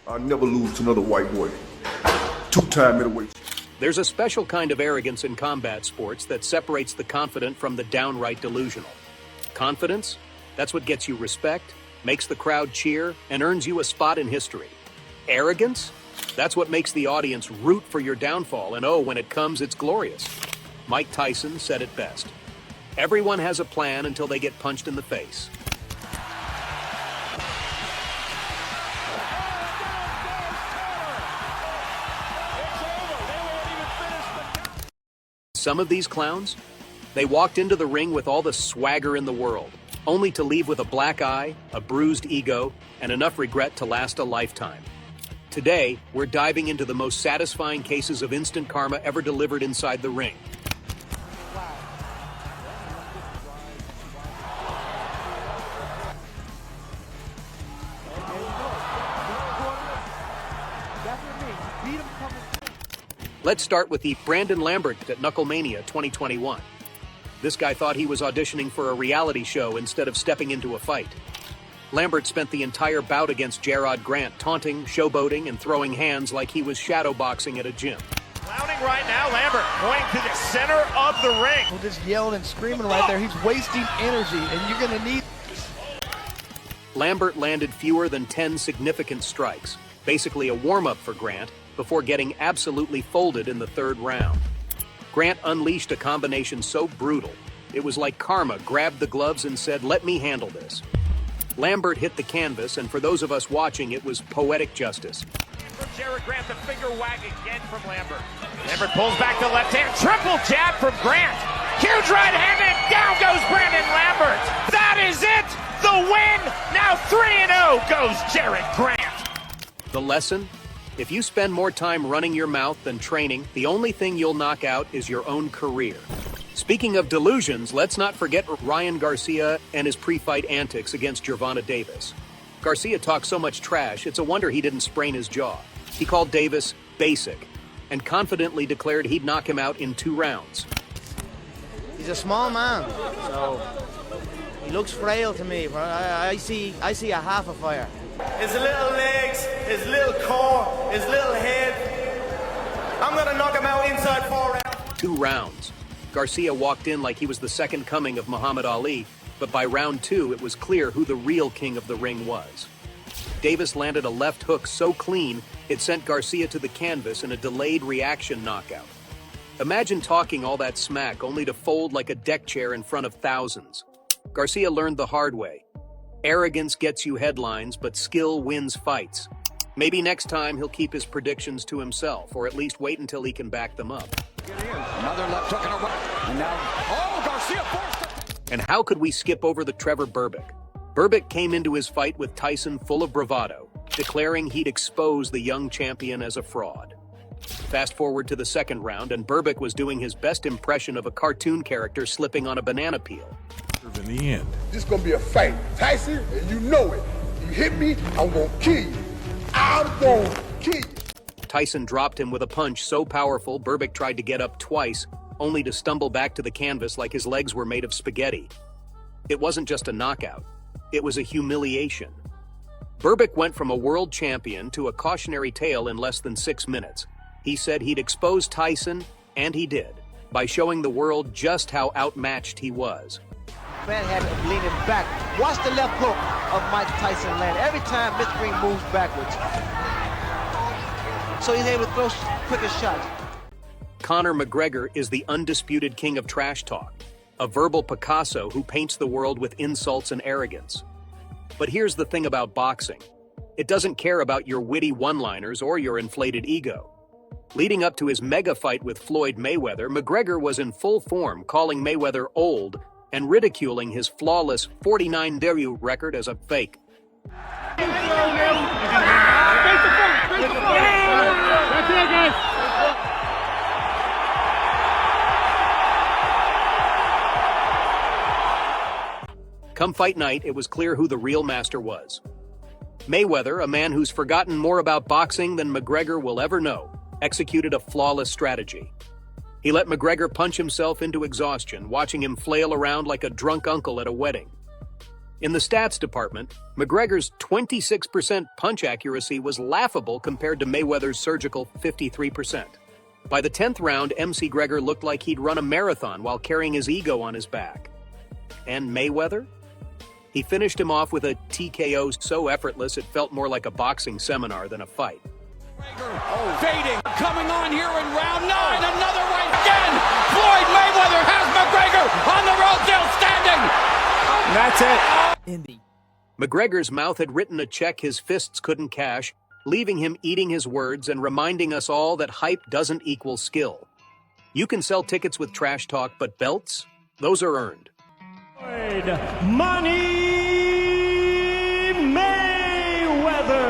I'll never lose to another white boy. Two-time middleweight. There's a special kind of arrogance in combat sports that separates the confident from the downright delusional. Confidence? That's what gets you respect, makes the crowd cheer, and earns you a spot in history. Arrogance? That's what makes the audience root for your downfall, and oh, when it comes, it's glorious. Mike Tyson said it best. Everyone has a plan until they get punched in the face. Some of these clowns, they walked into the ring with all the swagger in the world, only to leave with a black eye, a bruised ego, and enough regret to last a lifetime. Today, we're diving into the most satisfying cases of instant karma ever delivered inside the ring. Let's start with the Brandon Lambert at Knucklemania 2021. This guy thought he was auditioning for a reality show instead of stepping into a fight. Lambert spent the entire bout against Gerard Grant taunting, showboating, and throwing hands like he was shadowboxing at a gym. Clowning right now, Lambert pointing to the center of the ring. Well, just yelling and screaming right there. He's wasting energy, and you're going to need... Lambert landed fewer than 10 significant strikes, basically a warm-up for Grant, before getting absolutely folded in the third round. Grant unleashed a combination so brutal, it was like karma grabbed the gloves and said, "Let me handle this." Lambert hit the canvas, and for those of us watching, it was poetic justice. From Gerard Grant, the finger wag again from Lambert. Lambert pulls back the left hand, triple jab from Grant. Huge right hand, and down goes Brandon Lambert. That is it, the win. Now 3-0 goes Gerard Grant. The lesson? If you spend more time running your mouth than training, the only thing you'll knock out is your own career. Speaking of delusions, let's not forget Ryan Garcia and his pre-fight antics against Gervonta Davis. Garcia talked so much trash, it's a wonder he didn't sprain his jaw. He called Davis basic and confidently declared he'd knock him out in 2 rounds. He's a small man, so he looks frail to me, but I see a half a fire. His little legs, his little core, his little head. I'm gonna knock him out inside 4 rounds. 2 rounds. Garcia walked in like he was the second coming of Muhammad Ali, but by round 2, it was clear who the real king of the ring was. Davis landed a left hook so clean, it sent Garcia to the canvas in a delayed reaction knockout. Imagine talking all that smack only to fold like a deck chair in front of thousands. Garcia learned the hard way. Arrogance gets you headlines, but skill wins fights. Maybe next time he'll keep his predictions to himself, or at least wait until he can back them up. Another left hook and a right. And now, Garcia forced it. And how could we skip over the Trevor Berbick? Berbick came into his fight with Tyson full of bravado, declaring he'd expose the young champion as a fraud. Fast forward to the second round, and Berbick was doing his best impression of a cartoon character slipping on a banana peel. In the end, This gonna be a fight. Tyson, and you know it. You hit me, I'm gonna kill you. I'm gonna kill you. Tyson dropped him with a punch so powerful, Berbick tried to get up twice, only to stumble back to the canvas like his legs were made of spaghetti. It wasn't just a knockout. It was a humiliation. Berbick went from a world champion to a cautionary tale in less than 6 minutes. He said he'd expose Tyson, and he did, by showing the world just how outmatched he was. Man had him leaning back. Watch the left hook of Mike Tyson land. Every time Mr. Green moves backwards. So he's able to throw quicker shots. Conor McGregor is the undisputed king of trash talk, a verbal Picasso who paints the world with insults and arrogance. But here's the thing about boxing. It doesn't care about your witty one-liners or your inflated ego. Leading up to his mega fight with Floyd Mayweather, McGregor was in full form, calling Mayweather old and ridiculing his flawless 49-0 record as a fake. Come fight night, it was clear who the real master was. Mayweather, a man who's forgotten more about boxing than McGregor will ever know, executed a flawless strategy. He let McGregor punch himself into exhaustion, watching him flail around like a drunk uncle at a wedding. In the stats department, McGregor's 26% punch accuracy was laughable compared to Mayweather's surgical 53%. By the 10th round, MC Gregor looked like he'd run a marathon while carrying his ego on his back. And Mayweather? He finished him off with a TKO so effortless it felt more like a boxing seminar than a fight. Fading, coming on here in round 9, another right again! Floyd Mayweather has McGregor on the road, still standing! That's it. McGregor's mouth had written a check his fists couldn't cash, leaving him eating his words and reminding us all that hype doesn't equal skill. You can sell tickets with trash talk, but belts? Those are earned. Money Mayweather.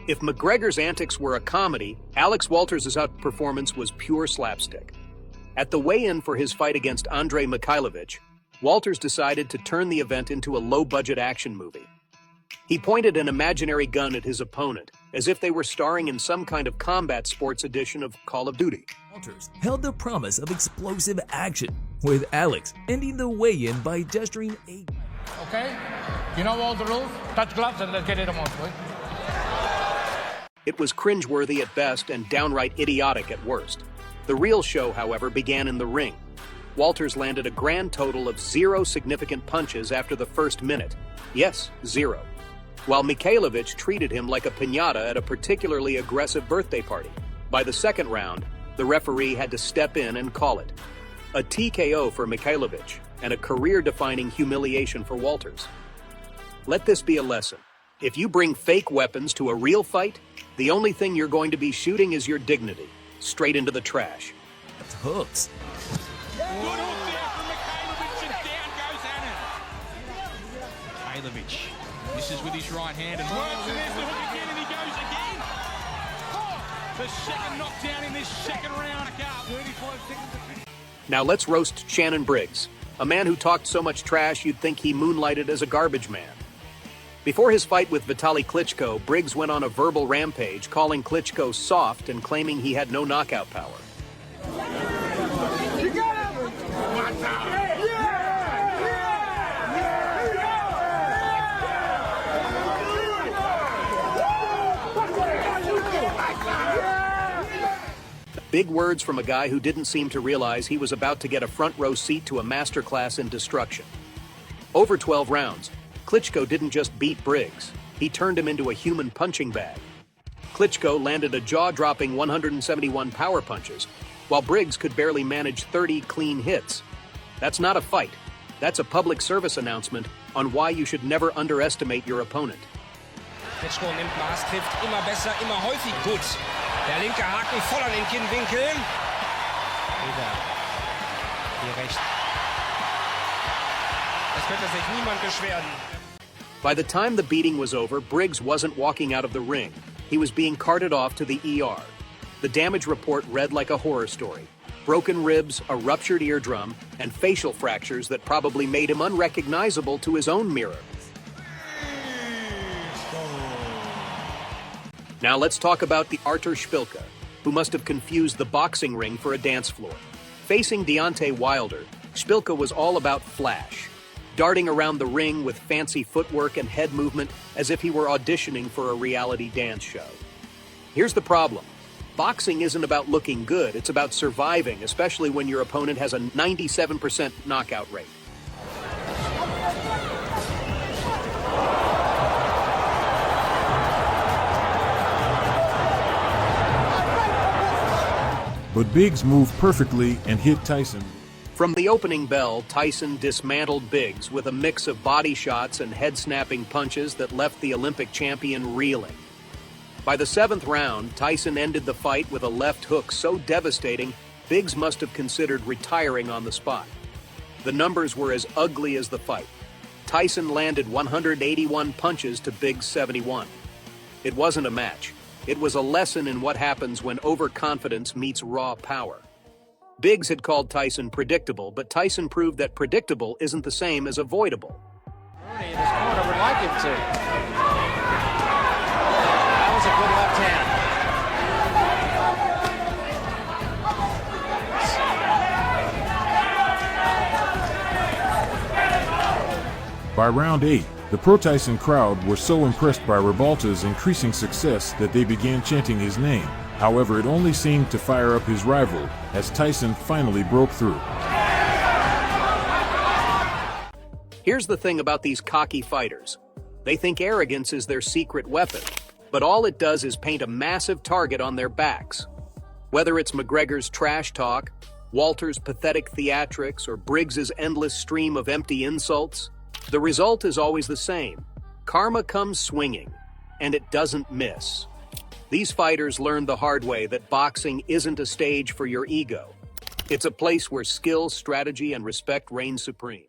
If McGregor's antics were a comedy, Alex Walters' outperformance was pure slapstick. At the weigh-in for his fight against Andrei Mikhailovich, Walters decided to turn the event into a low-budget action movie. He pointed an imaginary gun at his opponent, as if they were starring in some kind of combat sports edition of Call of Duty. Walters held the promise of explosive action, with Alex ending the weigh-in by gesturing a... Okay? You know all the rules? Touch gloves and let's get it on, boy. It was cringeworthy at best and downright idiotic at worst. The real show, however, began in the ring. Walters landed a grand total of 0 significant punches after the first minute. Yes, 0. While Mikhailovich treated him like a piñata at a particularly aggressive birthday party. By the second round, the referee had to step in and call it. A TKO for Mikhailovich and a career-defining humiliation for Walters. Let this be a lesson. If you bring fake weapons to a real fight, the only thing you're going to be shooting is your dignity, straight into the trash. hooks. Good hook there from Mikhailovich, and down goes Annan. Mikhailovich misses with his right hand and works, and there's the hook again, and he goes again. The second knockdown in this second round. 35 seconds. Now let's roast Shannon Briggs, a man who talked so much trash you'd think he moonlighted as a garbage man. Before his fight with Vitaly Klitschko, Briggs went on a verbal rampage, calling Klitschko soft and claiming he had no knockout power. Big words from a guy who didn't seem to realize he was about to get a front row seat to a masterclass in destruction. Over 12 rounds, Klitschko didn't just beat Briggs, he turned him into a human punching bag. Klitschko landed a jaw-dropping 171 power punches, while Briggs could barely manage 30 clean hits. That's not a fight. That's a public service announcement on why you should never underestimate your opponent. Klitschko nimmt Maß, trifft immer besser, immer häufig gut. Der linke Haken voll an den Kinnwinkel. Wieder hier rechts. Es könnte sich niemand beschweren. By the time the beating was over, Briggs wasn't walking out of the ring. He was being carted off to the ER. The damage report read like a horror story. Broken ribs, a ruptured eardrum, and facial fractures that probably made him unrecognizable to his own mirror. Now let's talk about the Artur Szpilka, who must have confused the boxing ring for a dance floor. Facing Deontay Wilder, Szpilka was all about flash, darting around the ring with fancy footwork and head movement as if he were auditioning for a reality dance show. Here's the problem. Boxing isn't about looking good, it's about surviving, especially when your opponent has a 97% knockout rate. But Biggs moved perfectly and hit Tyson. From the opening bell, Tyson dismantled Biggs with a mix of body shots and head-snapping punches that left the Olympic champion reeling. By the 7th round, Tyson ended the fight with a left hook so devastating, Biggs must have considered retiring on the spot. The numbers were as ugly as the fight. Tyson landed 181 punches to Biggs' 71. It wasn't a match. It was a lesson in what happens when overconfidence meets raw power. Biggs had called Tyson predictable, but Tyson proved that predictable isn't the same as avoidable. This corner would like him to. That was a good left hand. By round 8, the pro-Tyson crowd were so impressed by Revolta's increasing success that they began chanting his name. However, it only seemed to fire up his rival as Tyson finally broke through. Here's the thing about these cocky fighters. They think arrogance is their secret weapon, but all it does is paint a massive target on their backs. Whether it's McGregor's trash talk, Walter's pathetic theatrics, or Briggs's endless stream of empty insults, the result is always the same. Karma comes swinging, and it doesn't miss. These fighters learned the hard way that boxing isn't a stage for your ego. It's a place where skill, strategy, and respect reign supreme.